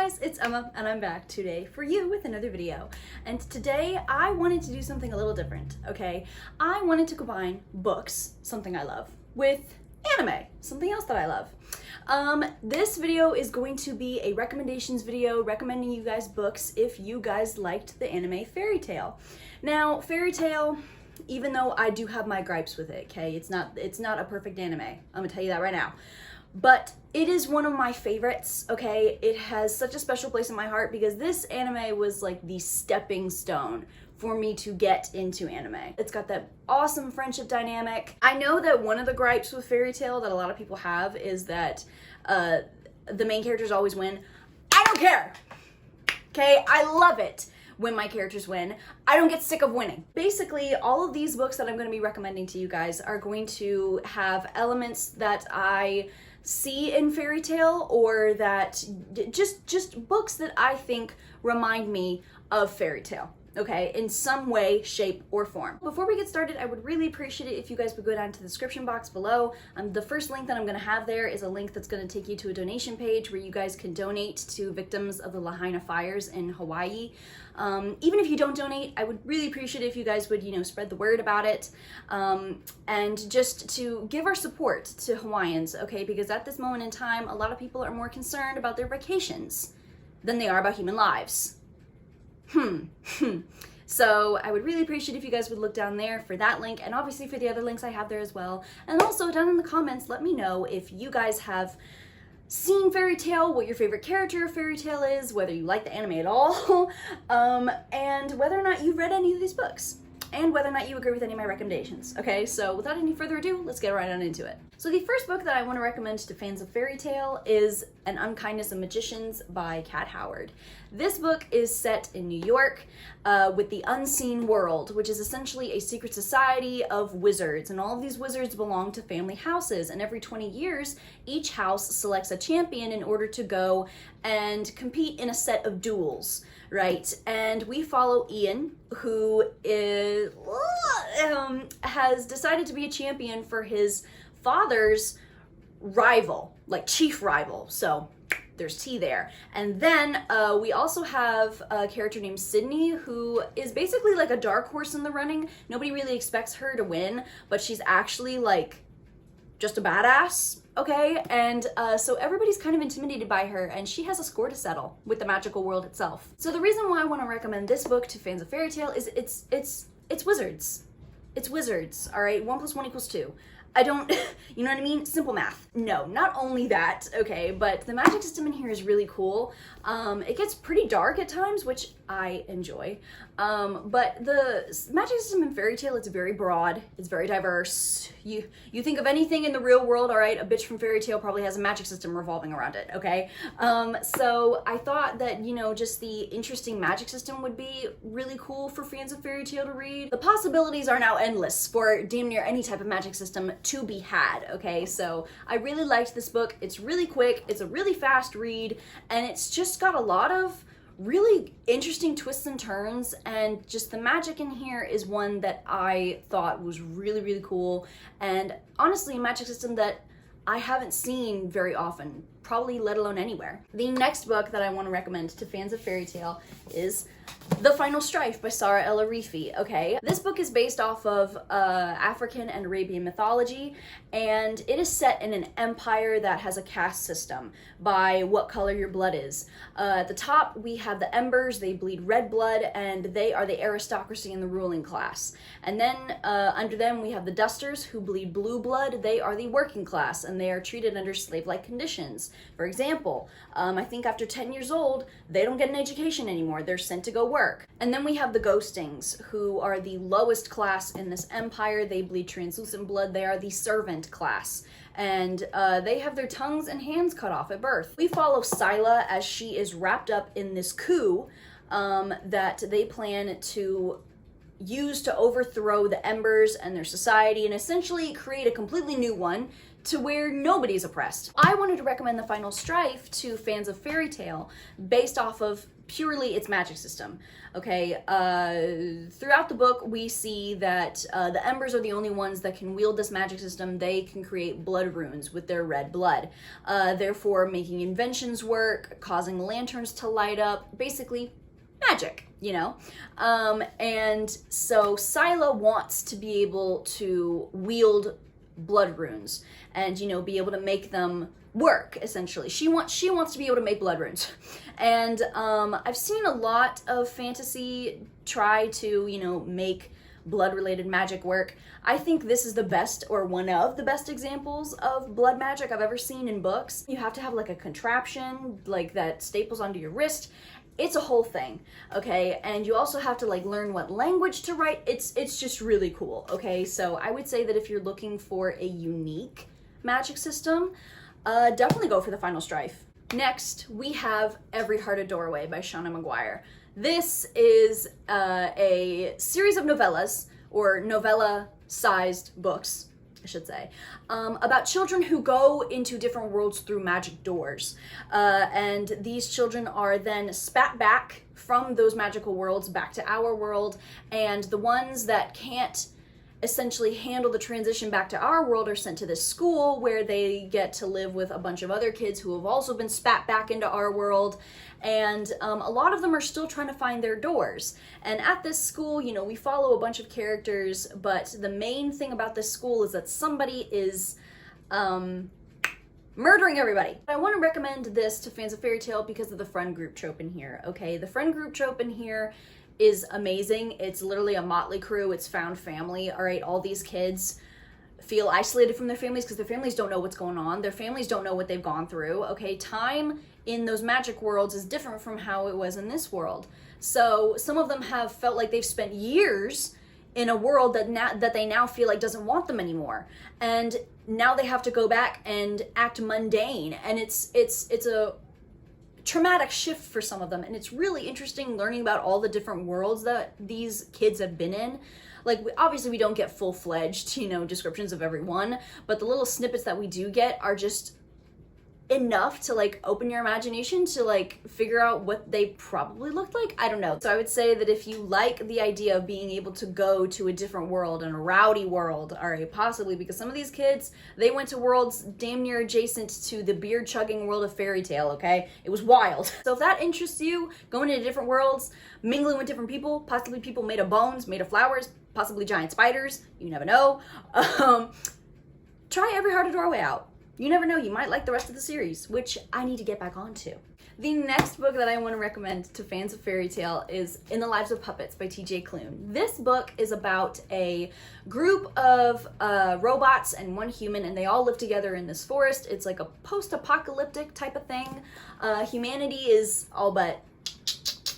guys, it's Emma and I'm back today for you with another video. And today I wanted to do something a little different, okay? I wanted to combine books, something I love, with anime, something else that I love. This video is going to be a recommendations video recommending you guys books if you guys liked the anime Fairy Tail. Now, Fairy Tail, even though I do have my gripes with it, okay? It's not a perfect anime. I'm gonna tell you that right now. But it is one of my favorites, okay? It has such a special place in my heart because this anime was like the stepping stone for me to get into anime. It's got that awesome friendship dynamic. I know that one of the gripes with Fairy Tail that a lot of people have is that the main characters always win. I don't care, okay? I love it when my characters win. I don't get sick of winning. Basically, all of these books that I'm gonna be recommending to you guys are going to have elements that I see in Fairy Tail, or that just books that I think remind me of Fairy Tail, okay, in some way, shape, or form. Before we get started, I would really appreciate it if you guys would go down to the description box below. The first link that I'm gonna have there is a link that's gonna take you to a donation page where you guys can donate to victims of the Lahaina fires in Hawaii. Even if you don't donate, I would really appreciate it if you guys would, spread the word about it, and just to give our support to Hawaiians, okay? Because at this moment in time, a lot of people are more concerned about their vacations than they are about human lives. So I would really appreciate if you guys would look down there for that link, and obviously for the other links I have there as well. And also down in the comments, let me know if you guys have seen Fairy Tail, what your favorite character of Fairy Tail is, whether you like the anime at all, and whether or not you've read any of these books, and whether or not you agree with any of my recommendations. Okay, so without any further ado, let's get right on into it. So the first book that I want to recommend to fans of Fairy Tail is Unkindness of Magicians by Kat Howard. This book is set in New York with the Unseen World, which is essentially a secret society of wizards, and all of these wizards belong to family houses, and every 20 years, each house selects a champion in order to go and compete in a set of duels, right? And we follow Ian, who has decided to be a champion for his father's rival, like chief rival. So there's tea there. And then we also have a character named Sydney, who is basically like a dark horse in the running. Nobody really expects her to win, but she's actually like just a badass, okay? And so everybody's kind of intimidated by her, and she has a score to settle with the magical world itself. So the reason why I want to recommend this book to fans of Fairy Tail is it's wizards. It's wizards, all right? 1 + 1 = 2. I don't, you know what I mean? Simple math. No, not only that, okay, but the magic system in here is really cool. It gets pretty dark at times, which I enjoy. But the magic system in Fairy Tail, it's very broad, it's very diverse. You think of anything in the real world, all right, a bitch from Fairy Tail probably has a magic system revolving around it, okay? So I thought that, just the interesting magic system would be really cool for fans of Fairy Tail to read. The possibilities are now endless for damn near any type of magic system to be had, okay? So I really liked this book. It's really quick, it's a really fast read, and it's just got a lot of really interesting twists and turns, and just the magic in here is one that I thought was really, really cool, and honestly a magic system that I haven't seen very often, probably let alone anywhere. The next book that I want to recommend to fans of Fairy Tail is The Final Strife by Saara El-Arifi, okay? This book is based off of African and Arabian mythology, and it is set in an empire that has a caste system by what color your blood is. At the top, we have the Embers. They bleed red blood, and they are the aristocracy in the ruling class. And then under them, we have the Dusters, who bleed blue blood. They are the working class, and they are treated under slave-like conditions. For example, I think after 10 years old, they don't get an education anymore. They're sent to go work. And then we have the Ghostings, who are the lowest class in this empire. They bleed translucent blood. They are the servant class, and they have their tongues and hands cut off at birth. We follow Scylla as she is wrapped up in this coup that they plan to use to overthrow the Embers and their society and essentially create a completely new one to where nobody's oppressed. I wanted to recommend the Final Strife to fans of fairy tale based off of purely its magic system. Okay, throughout the book we see that the Embers are the only ones that can wield this magic system. They can create blood runes with their red blood, therefore making inventions work, causing lanterns to light up, basically magic, you know? And so Scylla wants to be able to wield blood runes and, you know, be able to make them work, essentially. She wants to be able to make blood runes. And I've seen a lot of fantasy try to, you know, make blood-related magic work. I think this is the best, or one of the best examples of blood magic I've ever seen in books. You have to have like a contraption like that staples onto your wrist. It's a whole thing, okay? And you also have to like learn what language to write. It's just really cool, okay? So I would say that if you're looking for a unique magic system, definitely go for the Final Strife. Next, we have Every Heart a Doorway by Seanan McGuire. This is a series of novellas, or novella-sized books, I should say, about children who go into different worlds through magic doors. And these children are then spat back from those magical worlds back to our world, and the ones that can't essentially handle the transition back to our world are sent to this school where they get to live with a bunch of other kids who have also been spat back into our world. And a lot of them are still trying to find their doors. And at this school, you know, we follow a bunch of characters, but the main thing about this school is that somebody is murdering everybody. I want to recommend this to fans of fairy tale because of the friend group trope in here, okay? The friend group trope in here is amazing. It's literally a motley crew. It's found family, all right? All these kids feel isolated from their families because their families don't know what's going on. Their families don't know what they've gone through, okay? Time in those magic worlds is different from how it was in this world. So some of them have felt like they've spent years in a world that they now feel like doesn't want them anymore. And now they have to go back and act mundane. And it's a traumatic shift for some of them, and it's really interesting learning about all the different worlds that these kids have been in. Like, obviously we don't get full-fledged, you know, descriptions of every one, but the little snippets that we do get are just enough to like open your imagination to like figure out what they probably looked like. I don't know. So I would say that if you like the idea of being able to go to a different world, and a rowdy world, all right, possibly, because some of these kids, they went to worlds damn near adjacent to the beard chugging world of fairy tale, okay? It was wild. So if that interests you, going into different worlds, mingling with different people, possibly people made of bones, made of flowers, possibly giant spiders, you never know. Try Every Heart a Doorway out. You never know, you might like the rest of the series, which I need to get back onto. The next book that I want to recommend to fans of fairy tale is In the Lives of Puppets by T.J. Klune. This book is about a group of robots and one human, and they all live together in this forest. It's like a post-apocalyptic type of thing. Humanity is all but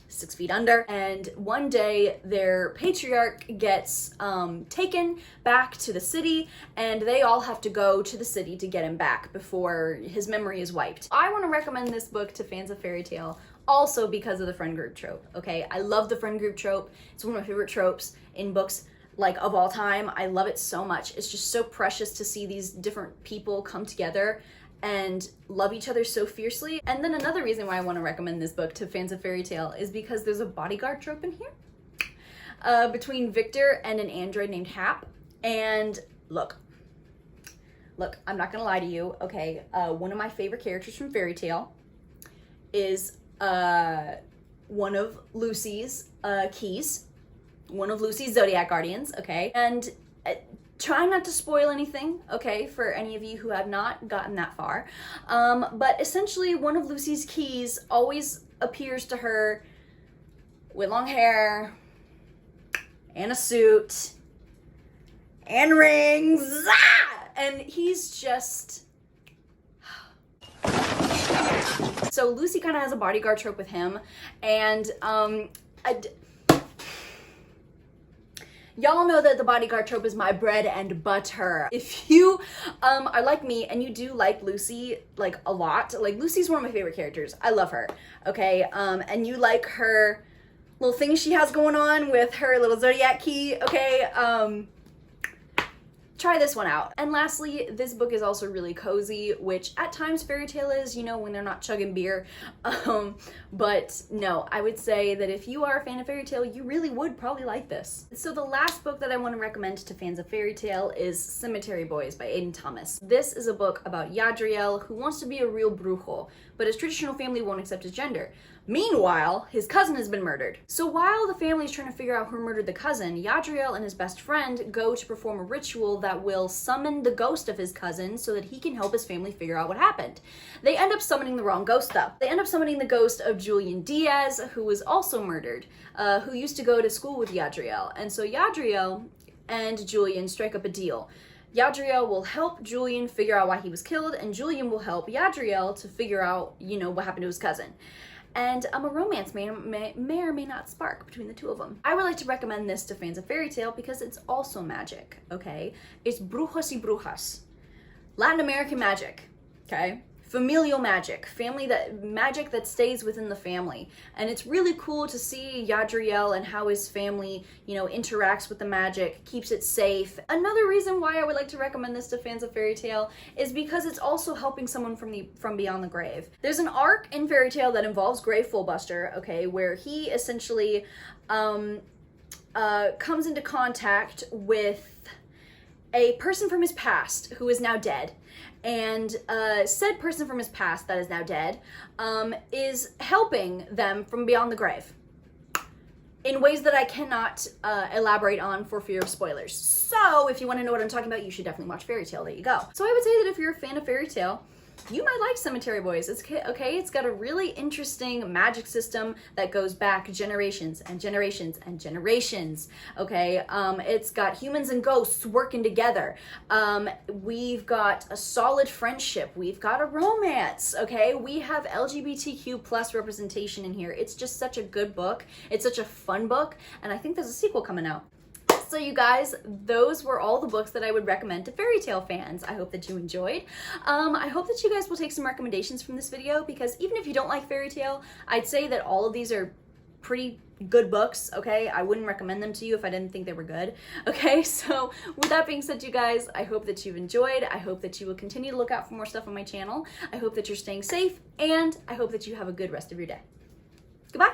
6 feet under, and one day their patriarch gets taken back to the city, and they all have to go to the city to get him back before his memory is wiped. I want to recommend this book to fans of fairy tale also because of the friend group trope, okay? I love the friend group trope. It's one of my favorite tropes in books, like, of all time. I love it so much. It's just so precious to see these different people come together and love each other so fiercely. And then another reason why I want to recommend this book to fans of fairy tale is because there's a bodyguard trope in here between Victor and an android named Hap. And look, I'm not gonna lie to you, okay? One of my favorite characters from fairy tale is one of Lucy's keys, one of Lucy's Zodiac Guardians, okay? And try not to spoil anything, okay, for any of you who have not gotten that far. But essentially, one of Lucy's keys always appears to her with long hair, and a suit, and rings, and he's just... So Lucy kind of has a bodyguard trope with him, and y'all know that the bodyguard trope is my bread and butter. If you are like me and you do like Lucy like a lot, like Lucy's one of my favorite characters. I love her, okay? And you like her little things she has going on with her little zodiac key, okay? Try this one out. And lastly, this book is also really cozy, which at times fairy tale is, you know, when they're not chugging beer. But no, I would say that if you are a fan of fairy tale, you really would probably like this. So the last book that I want to recommend to fans of fairy tale is Cemetery Boys by Aiden Thomas. This is a book about Yadriel, who wants to be a real brujo, but his traditional family won't accept his gender. Meanwhile, his cousin has been murdered. So while the family is trying to figure out who murdered the cousin, Yadriel and his best friend go to perform a ritual that will summon the ghost of his cousin so that he can help his family figure out what happened. They end up summoning the wrong ghost though. They end up summoning the ghost of Julian Diaz, who was also murdered, who used to go to school with Yadriel. And so Yadriel and Julian strike up a deal. Yadriel will help Julian figure out why he was killed, and Julian will help Yadriel to figure out, you know, what happened to his cousin. And a romance may or may not spark between the two of them. I would like to recommend this to fans of fairy tale because it's also magic, okay? It's brujos y brujas. Latin American magic, okay? Familial magic, magic that stays within the family. And it's really cool to see Yadriel and how his family, you know, interacts with the magic, keeps it safe. Another reason why I would like to recommend this to fans of fairy tale is because it's also helping someone from beyond the grave. There's an arc in fairy tale that involves Grave Fullbuster, okay, where he essentially comes into contact with a person from his past who is now dead. And said person from his past that is now dead is helping them from beyond the grave in ways that I cannot elaborate on for fear of spoilers. So if you want to know what I'm talking about, you should definitely watch Fairy Tale. There you go. So I would say that if you're a fan of Fairy Tale, you might like Cemetery Boys. It's okay. It's got a really interesting magic system that goes back generations and generations and generations. Okay, it's got humans and ghosts working together. We've got a solid friendship. We've got a romance. Okay, we have LGBTQ plus representation in here. It's just such a good book. It's such a fun book, and I think there's a sequel coming out. So you guys, those were all the books that I would recommend to fairy tale fans. I hope that you enjoyed. I hope that you guys will take some recommendations from this video, because even if you don't like fairy tale, I'd say that all of these are pretty good books, okay? I wouldn't recommend them to you if I didn't think they were good, okay? So with that being said, you guys, I hope that you've enjoyed. I hope that you will continue to look out for more stuff on my channel. I hope that you're staying safe, and I hope that you have a good rest of your day. Goodbye.